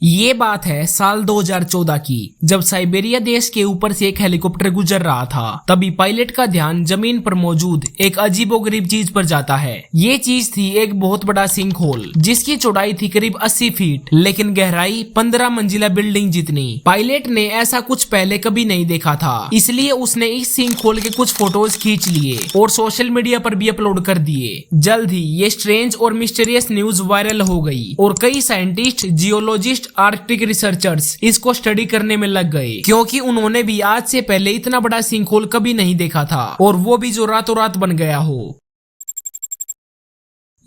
ये बात है साल 2014 की, जब साइबेरिया देश के ऊपर से एक हेलीकॉप्टर गुजर रहा था। तभी पायलट का ध्यान जमीन पर मौजूद एक अजीबोगरीब चीज पर जाता है। ये चीज थी एक बहुत बड़ा सिंक होल, जिसकी चौड़ाई थी करीब 80 फीट, लेकिन गहराई 15 मंजिला बिल्डिंग जितनी। पायलट ने ऐसा कुछ पहले कभी नहीं देखा था, इसलिए उसने इस सिंक होल के कुछ फोटोज खींच लिए और सोशल मीडिया पर भी अपलोड कर दिए। जल्द ही ये स्ट्रेंज और मिस्टीरियस न्यूज वायरल हो गई और कई साइंटिस्ट, जियोलॉजिस्ट, आर्कटिक रिसर्चर्स इसको स्टडी करने में लग गए, क्योंकि उन्होंने भी आज से पहले इतना बड़ा सिंक होल कभी नहीं देखा था, और वो भी जो रातों रात बन गया हो।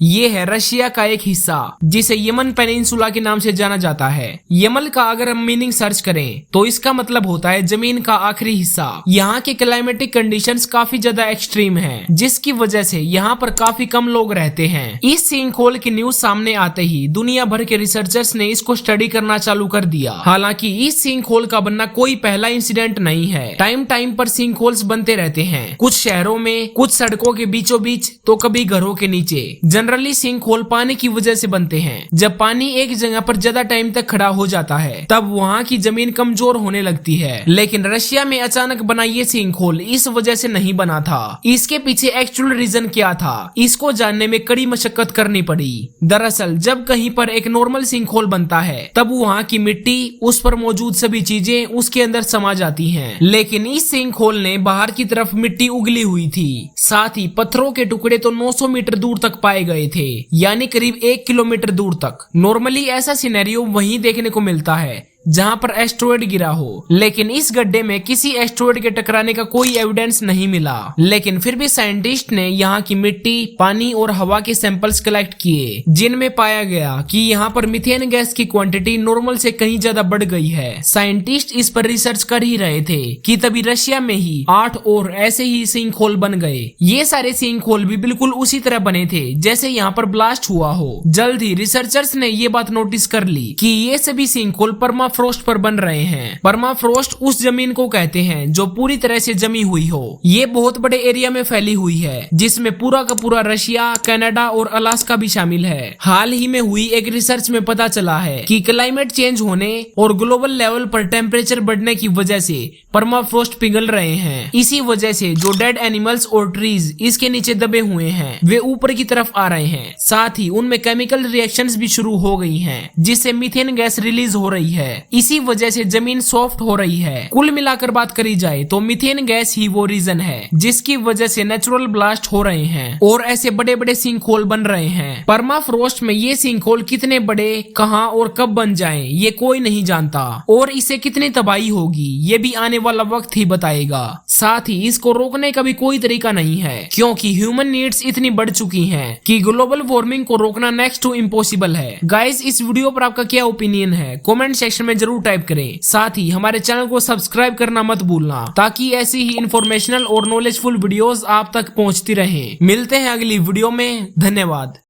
ये है रशिया का एक हिस्सा जिसे यमन पेनिनसुला के नाम से जाना जाता है। यमन का अगर हम मीनिंग सर्च करें तो इसका मतलब होता है जमीन का आखिरी हिस्सा। यहाँ के क्लाइमेटिक कंडीशंस काफी ज्यादा एक्सट्रीम हैं, जिसकी वजह से यहाँ पर काफी कम लोग रहते हैं। इस सिंक होल की न्यूज सामने आते ही दुनिया भर के रिसर्चर्स ने इसको स्टडी करना चालू कर दिया। हालांकि इस सिंक होल का बनना कोई पहला इंसिडेंट नहीं है। टाइम टाइम पर सिंक होल्स बनते रहते हैं, कुछ शहरों में, कुछ सड़कों के बीचों बीच, तो कभी घरों के नीचे। जनरली सिंक होल पानी की वजह से बनते हैं। जब पानी एक जगह पर ज्यादा टाइम तक खड़ा हो जाता है तब वहाँ की जमीन कमजोर होने लगती है। लेकिन रशिया में अचानक बना ये सिंक होल इस वजह से नहीं बना था। इसके पीछे एक्चुअल रीजन क्या था, इसको जानने में कड़ी मशक्कत करनी पड़ी। दरअसल जब कहीं पर एक नॉर्मल सिंक होल बनता है तब वहाँ की मिट्टी, उस पर मौजूद सभी चीजें उसके अंदर समा जाती हैं। लेकिन इस सिंक होल ने बाहर की तरफ मिट्टी उगली हुई थी, साथ ही पत्थरों के टुकड़े तो 900 मीटर दूर तक पाए गए थे, यानी करीब 1 किलोमीटर दूर तक। नॉर्मली ऐसा सिनेरियो वहीं देखने को मिलता है जहां पर एस्ट्रॉयड गिरा हो, लेकिन इस गड्ढे में किसी एस्ट्रॉयड के टकराने का कोई एविडेंस नहीं मिला। लेकिन फिर भी साइंटिस्ट ने यहाँ की मिट्टी, पानी और हवा के सैंपल्स कलेक्ट किए, जिनमें पाया गया कि यहाँ पर मीथेन गैस की क्वांटिटी नॉर्मल से कहीं ज्यादा बढ़ गई है। साइंटिस्ट इस पर रिसर्च कर ही रहे थे कि तभी रशिया में ही 8 और ऐसे ही सिंक होल बन गए। ये सारे सिंक होल भी बिल्कुल उसी तरह बने थे जैसे यहाँ पर ब्लास्ट हुआ हो। जल्द ही रिसर्चर्स ने ये बात नोटिस कर ली कि ये सभी सिंक होल परमाफ्रोस्ट पर बन रहे हैं। परमाफ्रोस्ट उस जमीन को कहते हैं जो पूरी तरह से जमी हुई हो। ये बहुत बड़े एरिया में फैली हुई है, जिसमें पूरा का पूरा रशिया, कनाडा और अलास्का भी शामिल है। हाल ही में हुई एक रिसर्च में पता चला है कि क्लाइमेट चेंज होने और ग्लोबल लेवल पर टेम्परेचर बढ़ने की वजह से परमाफ्रोस्ट पिघल रहे हैं। इसी वजह से जो डेड एनिमल्स और ट्रीज इसके नीचे दबे हुए हैं वे ऊपर की तरफ आ रहे हैं। साथ ही उनमें केमिकल रिएक्शंस भी शुरू हो गई हैं, जिससे मीथेन गैस रिलीज हो रही है। इसी वजह से जमीन सॉफ्ट हो रही है। कुल मिलाकर बात करी जाए तो मीथेन गैस ही वो रीजन है जिसकी वजह से नेचुरल ब्लास्ट हो रहे हैं और ऐसे बड़े बड़े सिंक होल बन रहे हैं। परमाफ्रोस्ट में ये सिंक होल कितने बड़े, कहां और कब बन जाएं, ये कोई नहीं जानता, और इससे कितनी तबाही होगी ये भी आने वाला वक्त ही बताएगा। साथ ही इसको रोकने का भी कोई तरीका नहीं है, क्योंकि ह्यूमन नीड्स इतनी बढ़ चुकी हैं कि ग्लोबल वार्मिंग को रोकना नेक्स्ट टू इम्पॉसिबल है। गाइस, इस वीडियो पर आपका क्या ओपिनियन है कमेंट सेक्शन में जरूर टाइप करें। साथ ही हमारे चैनल को सब्सक्राइब करना मत भूलना, ताकि ऐसी ही इंफॉर्मेशनल और नॉलेजफुल वीडियोस आप तक पहुंचती रहें। मिलते हैं अगली वीडियो में। धन्यवाद।